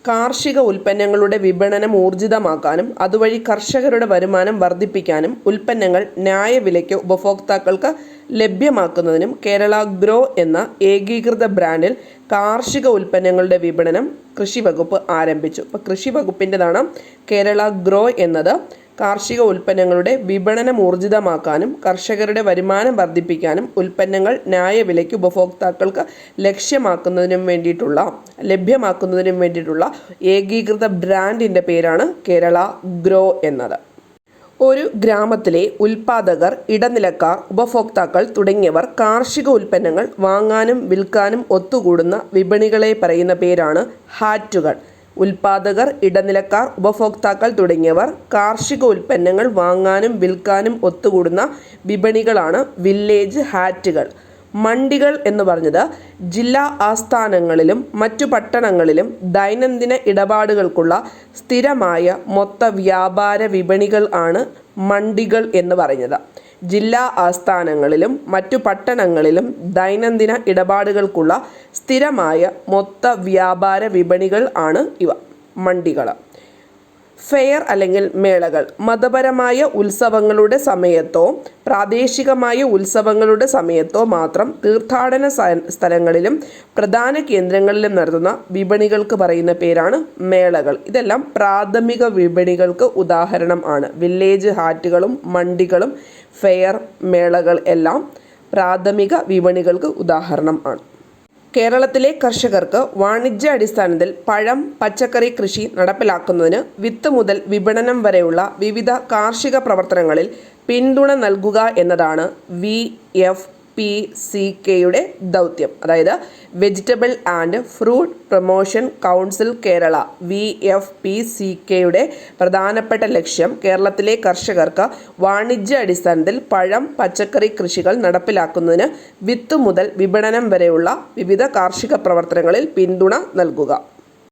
കാർഷിക ഉൽപ്പന്നങ്ങളുടെ വിപണനം ഊർജിതമാക്കാനും അതുവഴി കർഷകരുടെ വരുമാനം വർദ്ധിപ്പിക്കാനും ഉൽപ്പന്നങ്ങൾ ന്യായവിലയ്ക്ക് ഉപഭോക്താക്കൾക്ക് ലഭ്യമാക്കുന്നതിനും കേരള ഗ്രോ എന്ന ഏകീകൃത ബ്രാൻഡിൽ കാർഷിക ഉൽപ്പന്നങ്ങളുടെ വിപണനം കൃഷി വകുപ്പ് ആരംഭിച്ചു. അപ്പോൾ കൃഷി വകുപ്പിൻ്റെതാണ് കേരള ഗ്രോ എന്നത്. കാർഷിക ഉൽപ്പന്നങ്ങളുടെ വിപണനം ഊർജിതമാക്കാനും കർഷകരുടെ വരുമാനം വർദ്ധിപ്പിക്കാനും ഉൽപ്പന്നങ്ങൾ ന്യായവിലയ്ക്ക് ഉപഭോക്താക്കൾക്ക് ലഭ്യമാക്കുന്നതിനും വേണ്ടിയിട്ടുള്ള ഏകീകൃത ബ്രാൻഡിൻ്റെ പേരാണ് കേരള ഗ്രോ എന്നത്. ഒരു ഗ്രാമത്തിലെ ഉൽപ്പാദകർ, ഇടനിലക്കാർ, ഉപഭോക്താക്കൾ തുടങ്ങിയവർ കാർഷിക ഉൽപ്പന്നങ്ങൾ വാങ്ങാനും വിൽക്കാനും ഒത്തുകൂടുന്ന വിപണികളെ പറയുന്ന പേരാണ് ഹാറ്റുകൾ. ഉൽപ്പാദകർ, ഇടനിലക്കാർ, ഉപഭോക്താക്കൾ തുടങ്ങിയവർ കാർഷിക ഉൽപ്പന്നങ്ങൾ വാങ്ങാനും വിൽക്കാനും ഒത്തുകൂടുന്ന വിപണികളാണ് വില്ലേജ് ഹാറ്റുകൾ. മണ്ടികൾ എന്ന് പറഞ്ഞത് ജില്ലാ ആസ്ഥാനങ്ങളിലും മറ്റു പട്ടണങ്ങളിലും ദൈനംദിന ഇടപാടുകൾക്കുള്ള സ്ഥിരമായ മൊത്ത വ്യാപാര വിപണികൾ ആണ് മണ്ടികൾ എന്ന് പറയുന്നത്. ജില്ലാ ആസ്ഥാനങ്ങളിലും മറ്റു പട്ടണങ്ങളിലും ദൈനംദിന ഇടപാടുകൾക്കുള്ള സ്ഥിരമായ മൊത്ത വ്യാപാര വിപണികൾ ആണ് ഇവ മണ്ടികൾ. ഫെയർ അല്ലെങ്കിൽ മേളകൾ മതപരമായ ഉത്സവങ്ങളുടെ സമയത്തോ പ്രാദേശികമായ ഉത്സവങ്ങളുടെ സമയത്തോ മാത്രം തീർത്ഥാടന സ്ഥലങ്ങളിലും പ്രധാന കേന്ദ്രങ്ങളിലും നടത്തുന്ന വിപണികൾക്ക് പറയുന്ന പേരാണ് മേളകൾ. ഇതെല്ലാം പ്രാഥമിക വിപണികൾക്ക് ഉദാഹരണം ആണ്. വില്ലേജ് ഹാറ്റുകളും മണ്ടികളും ഫെയർ, മേളകൾ എല്ലാം പ്രാഥമിക വിപണികൾക്ക് ഉദാഹരണം ആണ്. കേരളത്തിലെ കർഷകർക്ക് വാണിജ്യാടിസ്ഥാനത്തിൽ പഴം, പച്ചക്കറി കൃഷി നടപ്പിലാക്കുന്നതിന് വിത്ത് മുതൽ വിപണനം വരെയുള്ള വിവിധ കാർഷിക പ്രവർത്തനങ്ങളിൽ പിന്തുണ നൽകുക എന്നതാണ് VFPCKയുടെ ദൗത്യം. അതായത് vegetable and fruit promotion council Kerala VFPCKയുടെ പ്രധാനപ്പെട്ട ലക്ഷ്യം കേരളത്തിലെ കർഷകർക്ക് വാണിജ്യാടിസ്ഥാനത്തിൽ പഴം, പച്ചക്കറി കൃഷികൾ നടപ്പിലാക്കുന്നതിന് വിത്ത് മുതൽ വിപണനം വരെയുള്ള വിവിധ കാർഷിക പ്രവർത്തനങ്ങളിൽ പിന്തുണ നൽകുക.